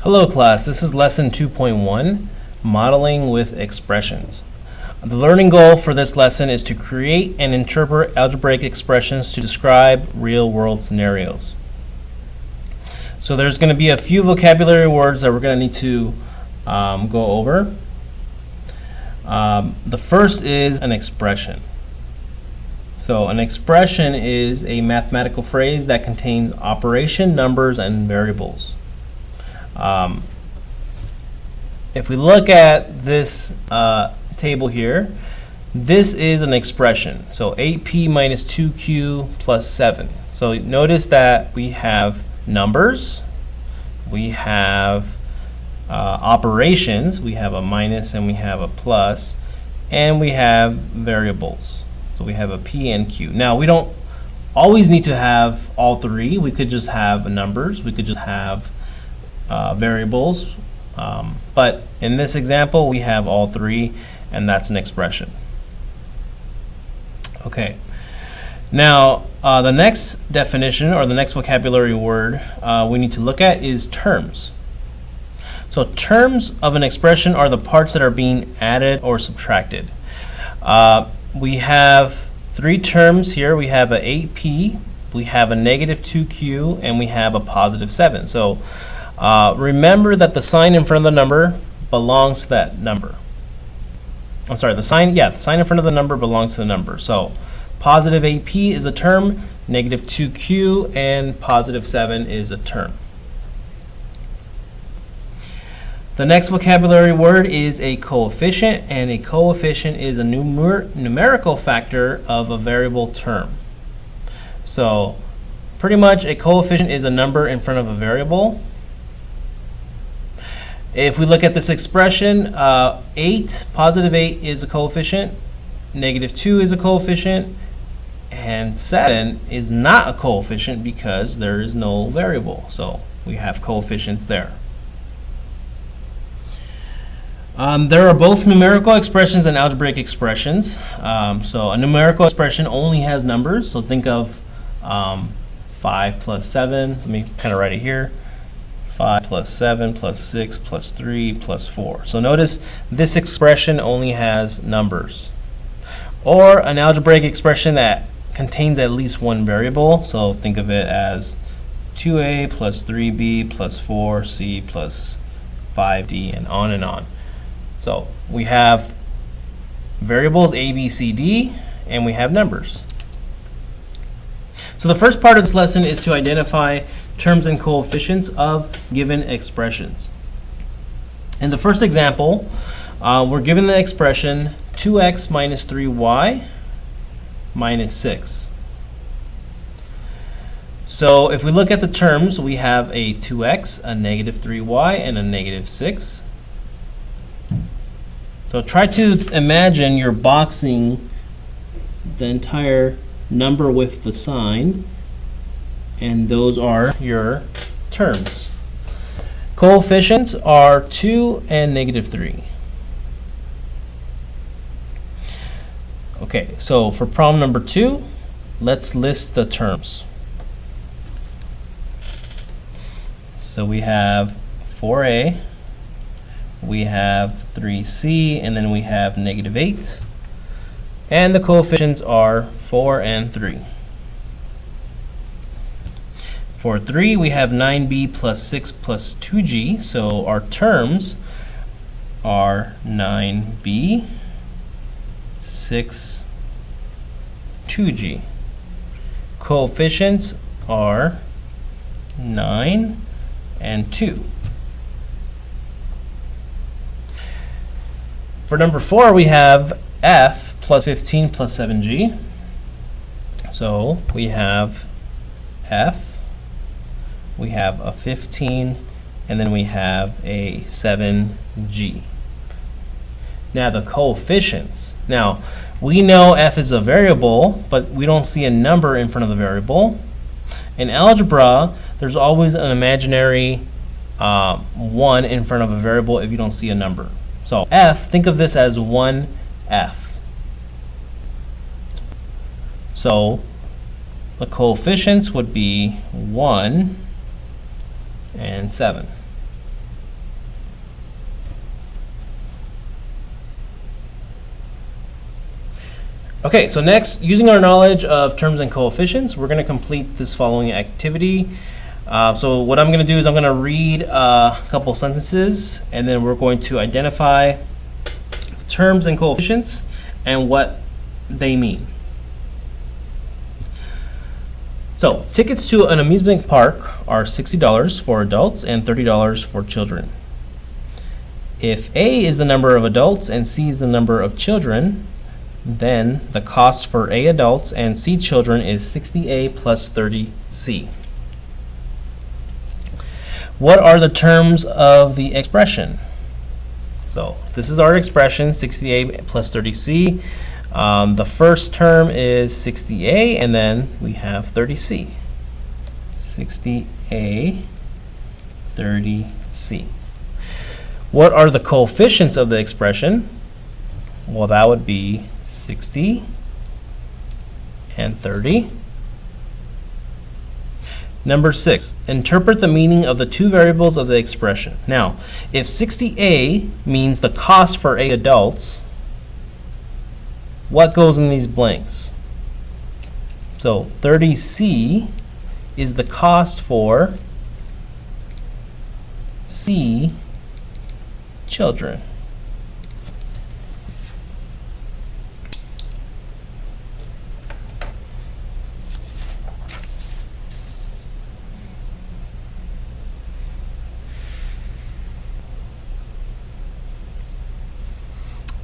Hello class, this is lesson 2.1, Modeling with Expressions. The learning goal for this lesson is to create and interpret algebraic expressions to describe real-world scenarios. So there's going to be a few vocabulary words that we're going to need to go over. The first is an expression. So an expression is a mathematical phrase that contains operation, numbers, and variables. If we look at this table here, this is an expression. So 8p minus 2q plus 7. So notice that we have numbers, we have operations, we have a minus and we have a plus, and we have variables. So we have a p and q. Now we don't always need to have all three. We could just have numbers, we could just have variables, but in this example we have all three, and that's an expression. Okay, now the next definition or the next vocabulary word we need to look at is terms. So terms of an expression are the parts that are being added or subtracted. We have three terms here. We have a 8p, we have a negative 2q, and we have a positive 7. So remember that the sign in front of the number belongs to that number. I'm sorry, the sign in front of the number belongs to the number. So positive 8p is a term, negative 2q, and positive 7 is a term. The next vocabulary word is a coefficient, and a coefficient is a numerical factor of a variable term. So pretty much a coefficient is a number in front of a variable. If we look at this expression, 8, positive 8 is a coefficient, negative 2 is a coefficient, and 7 is not a coefficient because there is no variable. So we have coefficients there. There are both numerical expressions and algebraic expressions. So a numerical expression only has numbers. So think of 5 plus 7. Let me kind of write it here. 5 plus 7 plus 6 plus 3 plus 4. So notice this expression only has numbers. Or an algebraic expression that contains at least one variable. So think of it as 2a plus 3b plus 4c plus 5d, and on and on. So we have variables a, b, c, d, and we have numbers. So the first part of this lesson is to identify terms and coefficients of given expressions. In the first example, we're given the expression 2x minus 3y minus 6. So if we look at the terms, we have a 2x, a negative 3y, and a negative 6. So try to imagine you're boxing the entire number with the sign, and those are your terms. Coefficients are 2 and negative 3. Okay, so for problem number 2, let's list the terms. So we have 4a, we have 3c, and then we have negative 8. And the coefficients are 4 and 3. For 3, we have 9b plus 6 plus 2g, so our terms are 9b, 6, 2g. Coefficients are 9 and 2. For number 4, we have f plus 15 plus 7g. So we have f, we have a 15, and then we have a 7g. Now the coefficients. Now we know f is a variable, but we don't see a number in front of the variable. In algebra, there's always an imaginary 1 in front of a variable if you don't see a number. So f, think of this as 1f. So the coefficients would be 1 and 7. Okay, so next, using our knowledge of terms and coefficients, we're going to complete this following activity. So what I'm going to do is I'm going to read a couple sentences, and then we're going to identify terms and coefficients and what they mean. So, tickets to an amusement park are $60 for adults and $30 for children. If A is the number of adults and C is the number of children, then the cost for A adults and C children is 60A plus 30C. What are the terms of the expression? So this is our expression, 60A plus 30C. The first term is 60A, and then we have 30C. 60A, 30C. What are the coefficients of the expression? Well, that would be 60 and 30. Number 6, interpret the meaning of the two variables of the expression. Now, if 60A means the cost for A adults, what goes in these blanks? So 30C is the cost for C children.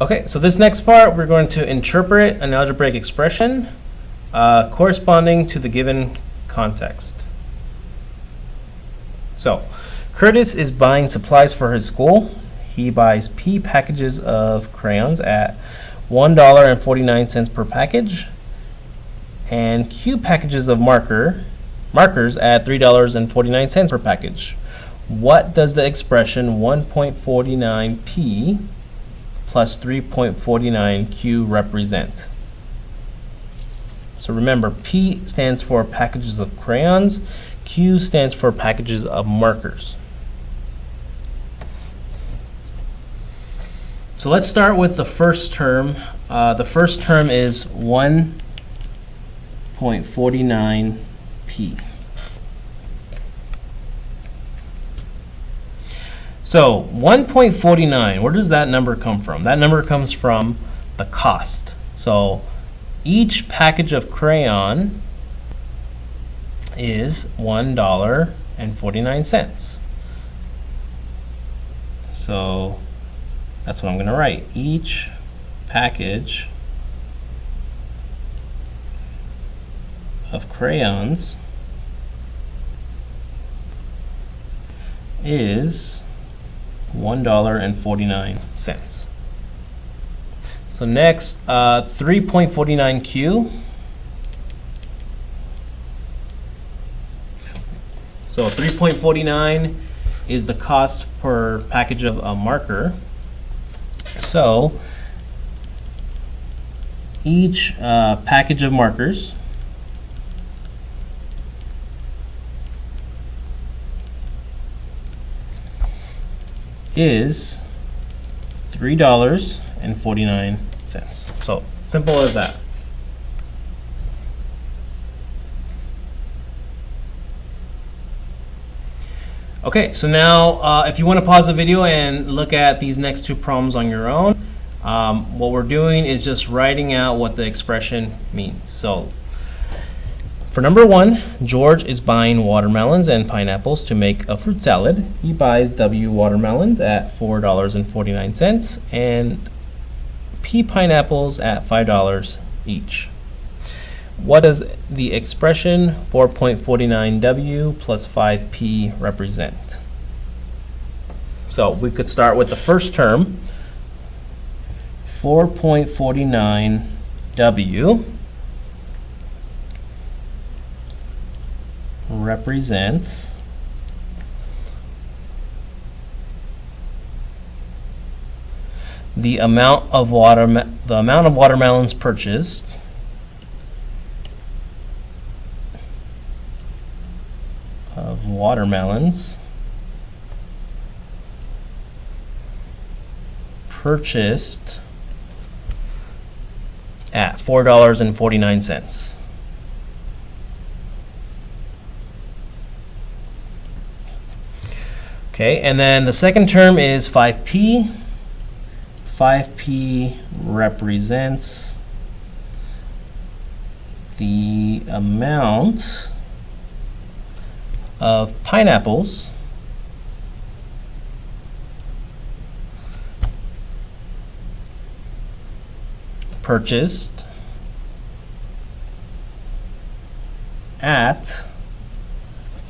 Okay, so this next part, we're going to interpret an algebraic expression corresponding to the given context. So, Curtis is buying supplies for his school. He buys P packages of crayons at $1.49 per package, and Q packages of markers at $3.49 per package. What does the expression 1.49P plus 3.49Q represent? So remember, P stands for packages of crayons, Q stands for packages of markers. So let's start with the first term. The first term is 1.49P. So 1.49, where does that number come from? That number comes from the cost. So each package of crayon is $1.49. So that's what I'm going to write. Each package of crayons is $1.49. So next, 3.49Q. So 3.49 is the cost per package of a marker. So each package of markers is $3.49. So simple as that. Okay, so now if you want to pause the video and look at these next two problems on your own, what we're doing is just writing out what the expression means. So for number 1, George is buying watermelons and pineapples to make a fruit salad. He buys W watermelons at $4.49 and P pineapples at $5 each. What does the expression 4.49W plus 5P represent? So we could start with the first term, 4.49W represents the amount of watermelons purchased at $4.49. Okay, and then the second term is 5p. 5p represents the amount of pineapples purchased at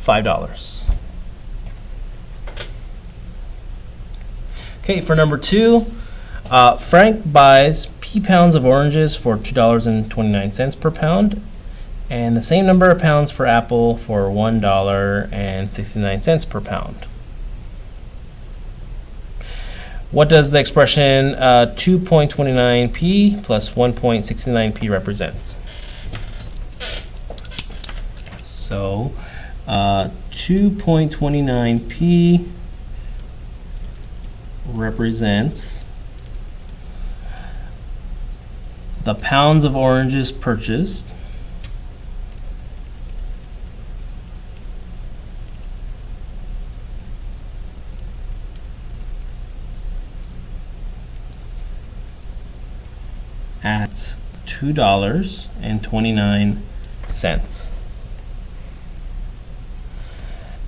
$5. Okay, for number 2, Frank buys p pounds of oranges for $2.29 per pound, and the same number of pounds for apple for $1.69 per pound. What does the expression 2.29p plus 1.69p represent? So 2.29p represents the pounds of oranges purchased at $2.29.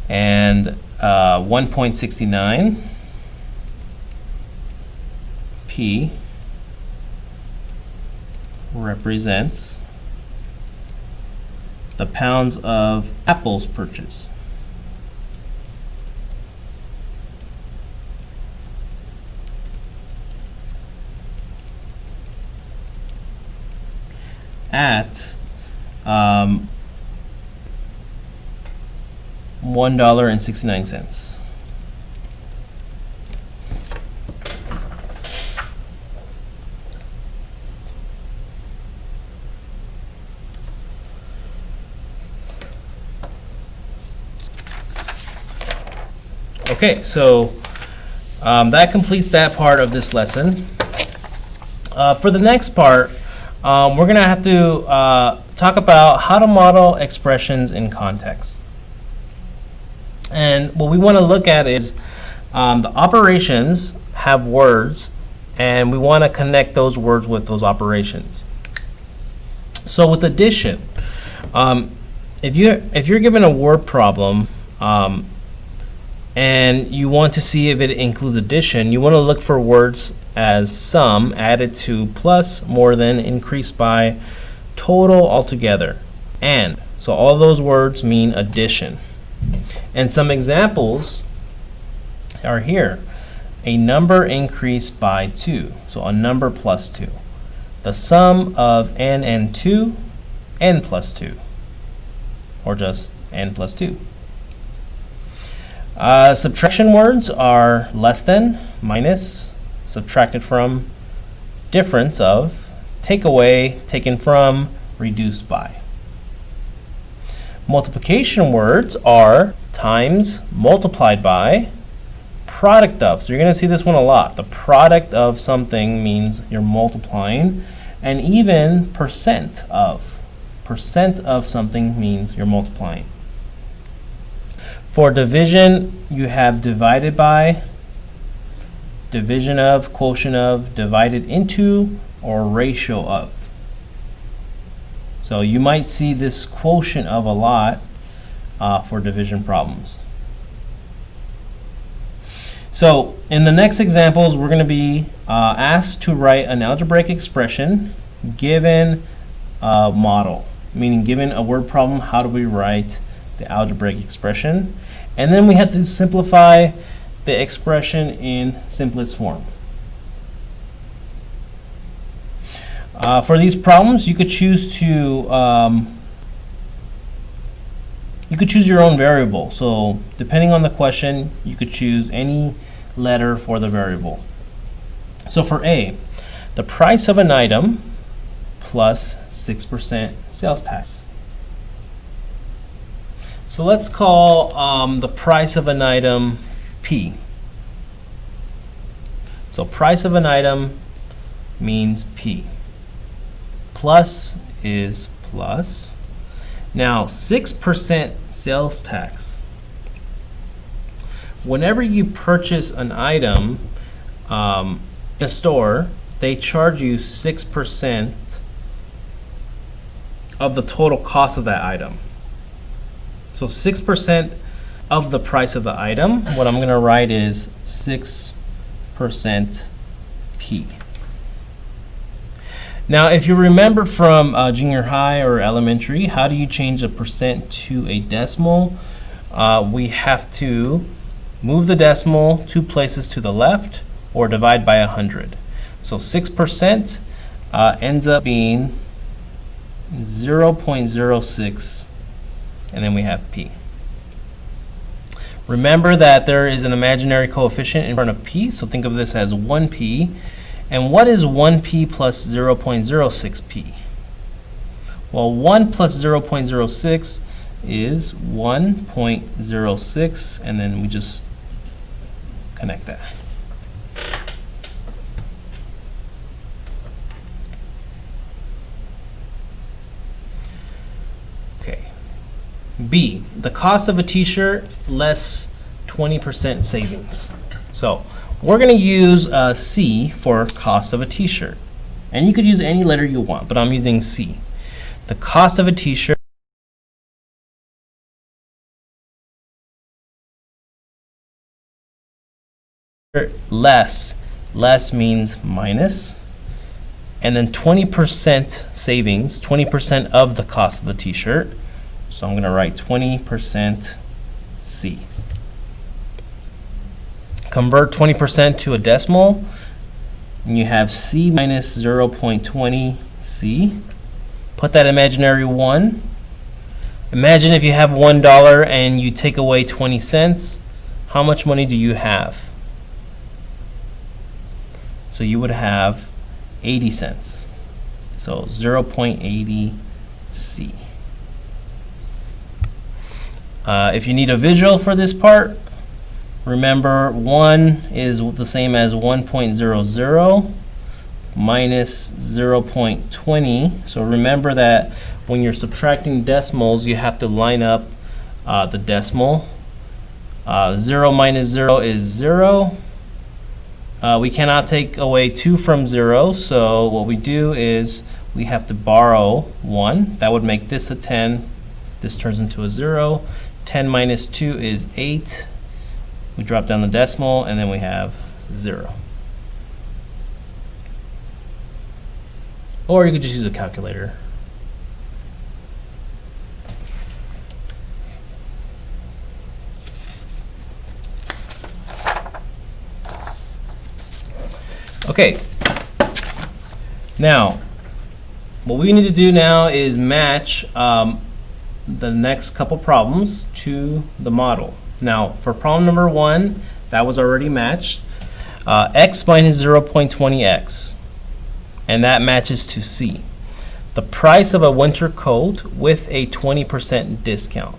And 1.69 p represents the pounds of apples purchased. At $1.69. Okay, so that completes that part of this lesson. For the next part, we're going to have to talk about how to model expressions in context. And what we want to look at is the operations have words, and we want to connect those words with those operations. So with addition, if you're given a word problem and you want to see if it includes addition, you want to look for words as sum, added to, plus, more than, increased by, total, altogether, and. So all those words mean addition. And some examples are here. A number increased by 2, so a number plus 2. The sum of n and 2, n plus 2, or just n plus 2. Subtraction words are less than, minus, subtracted from, difference of, take away, taken from, reduced by. Multiplication words are times, multiplied by, product of. So you're going to see this one a lot. The product of something means you're multiplying, and even percent of. Percent of something means you're multiplying. For division, you have divided by, division of, quotient of, divided into, or ratio of. So you might see this quotient of a lot for division problems. So in the next examples, we're going to be asked to write an algebraic expression given a model, meaning given a word problem, how do we write the algebraic expression? And then we have to simplify the expression in simplest form. For these problems, you could choose to choose your own variable. So depending on the question, you could choose any letter for the variable. So for A, the price of an item plus 6% sales tax. So let's call the price of an item P. So price of an item means P. plus is plus. Now 6% sales tax. Whenever you purchase an item in a store, they charge you 6% of the total cost of that item. So 6% of the price of the item, what I'm going to write is 6% P. Now, if you remember from junior high or elementary, how do you change a percent to a decimal? We have to move the decimal 2 places to the left or divide by 100. So 6% ends up being 0.06, and then we have P. Remember that there is an imaginary coefficient in front of P, so think of this as 1P. And what is 1P plus 0.06P? Well, 1 plus 0.06 is 1.06, and then we just connect that. Okay. B, the cost of a t-shirt less 20% savings. So we're going to use C for cost of a t-shirt. And you could use any letter you want, but I'm using C. The cost of a t-shirt less means minus, and then 20% savings, 20% of the cost of the t-shirt. So I'm going to write 20% C. Convert 20% to a decimal, and you have C minus 0.20 C. Put that imaginary 1. Imagine if you have $1 and you take away 20 cents, how much money do you have? So you would have 80 cents. So 0.80 C. If you need a visual for this part, remember 1 is the same as 1.00 minus 0.20. So remember that when you're subtracting decimals, you have to line up the decimal. 0 minus 0 is 0. We cannot take away 2 from 0, so what we do is we have to borrow 1. That would make this a 10. This turns into a 0. 10 minus 2 is 8. We drop down the decimal, and then we have 0. Or you could just use a calculator. Okay. Now, what we need to do now is match the next couple problems to the model. Now, for problem number 1, that was already matched. X minus 0.20x, and that matches to C. The price of a winter coat with a 20% discount.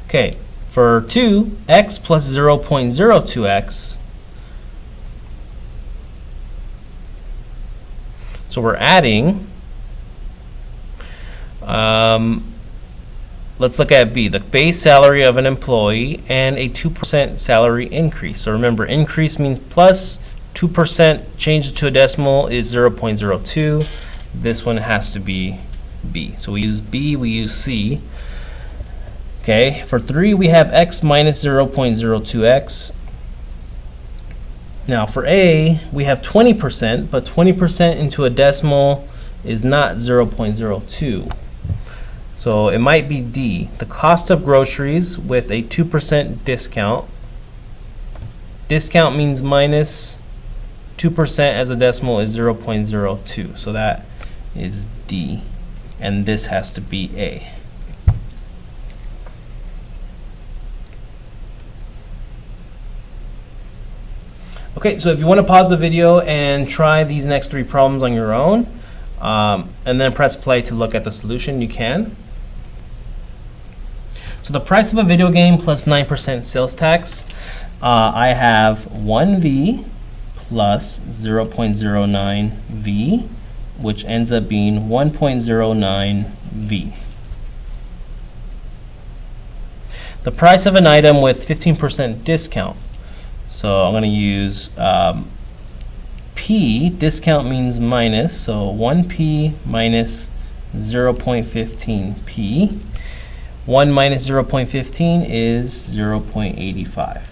Okay, for 2, x plus 0.02x. So we're adding, let's look at B, the base salary of an employee and a 2% salary increase. So remember, increase means plus, 2% changed to a decimal is 0.02. This one has to be B. So we use B, we use C. Okay, for 3 we have x minus 0.02x. Now for A, we have 20%, but 20% into a decimal is not 0.02. So it might be D, the cost of groceries with a 2% discount. Discount means minus, 2% as a decimal is 0.02. So that is D, and this has to be A. Okay, so if you want to pause the video and try these next 3 problems on your own, and then press play to look at the solution, you can. So the price of a video game plus 9% sales tax, I have 1V plus 0.09v, which ends up being 1.09v. The price of an item with 15% discount. So I'm going to use P, discount means minus, so 1p minus 0.15p. 1 minus 0.15 is 0.85.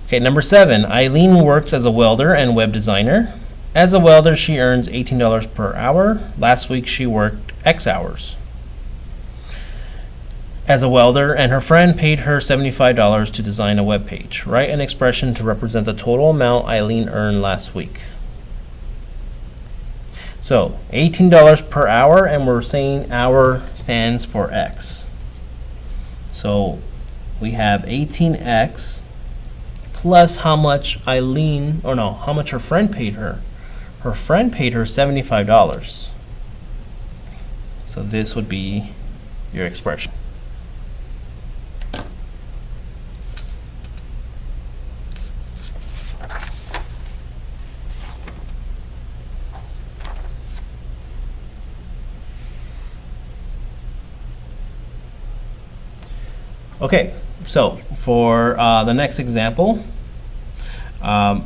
Okay, number 7, Eileen works as a welder and web designer. As a welder, she earns $18 per hour. Last week, she worked X hours as a welder, and her friend paid her $75 to design a web page. Write an expression to represent the total amount Eileen earned last week. So, $18 per hour, and we're saying hour stands for X. So, we have 18X plus how much Eileen, or no, how much her friend paid her. Her friend paid her $75. So this would be your expression. Okay, so for the next example,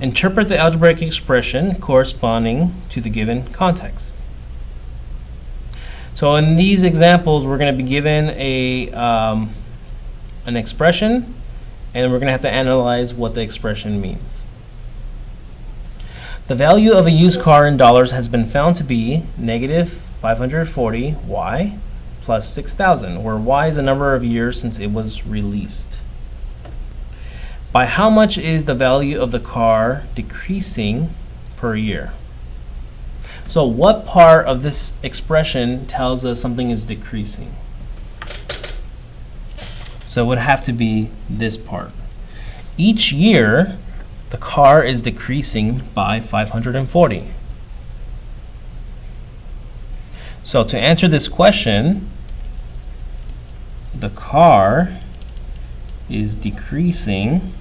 interpret the algebraic expression corresponding to the given context. So in these examples, we're going to be given an expression, and we're going to have to analyze what the expression means. The value of a used car in dollars has been found to be negative 540 y plus 6,000, where y is the number of years since it was released. By how much is the value of the car decreasing per year? So what part of this expression tells us something is decreasing? So it would have to be this part. Each year, the car is decreasing by 540. So to answer this question, the car is decreasing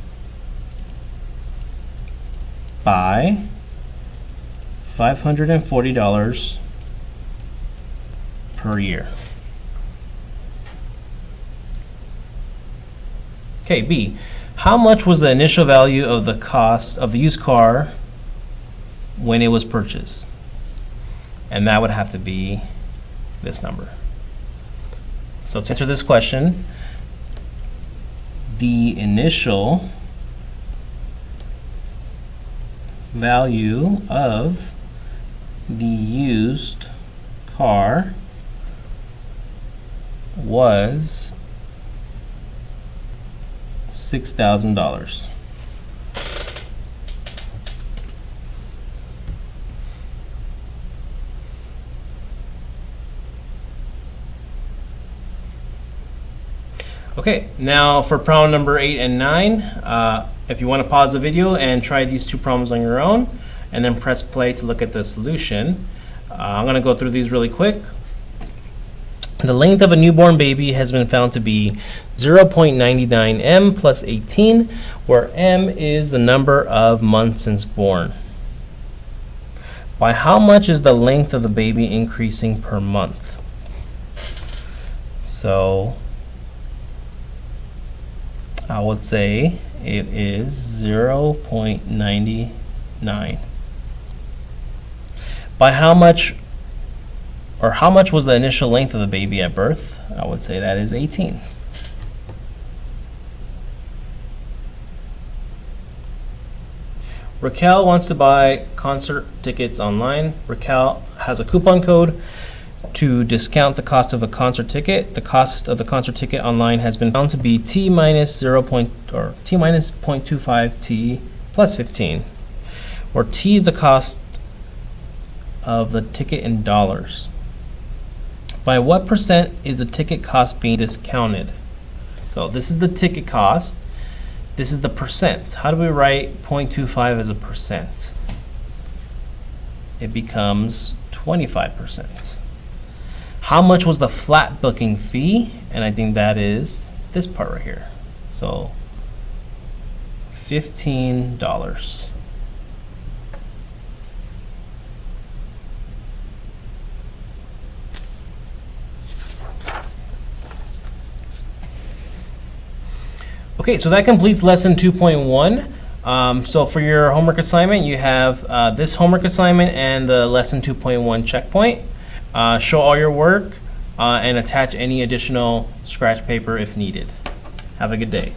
by $540 per year. Okay, B. How much was the initial value of the cost of the used car when it was purchased? And that would have to be this number. So to answer this question, the initial value of the used car was $6,000. Okay, now for problem number 8 and 9, if you want to pause the video and try these two problems on your own, and then press play to look at the solution. I'm going to go through these really quick. The length of a newborn baby has been found to be 0.99 m plus 18, where m is the number of months since born. By how much is the length of the baby increasing per month? So I would say it is 0.99. By how much, or how much was the initial length of the baby at birth? I would say that is 18. Raquel wants to buy concert tickets online. Raquel has a coupon code to discount the cost of a concert ticket. The cost of the concert ticket online has been found to be t minus 0.25 t plus 15, where t is the cost of the ticket in dollars. By what percent is the ticket cost being discounted? So this is the ticket cost. This is the percent. How do we write 0.25 as a percent? It becomes 25%. How much was the flat booking fee? And I think that is this part right here. So $15. Okay, so that completes lesson 2.1. So for your homework assignment, you have this homework assignment and the lesson 2.1 checkpoint. Show all your work and attach any additional scratch paper if needed. Have a good day.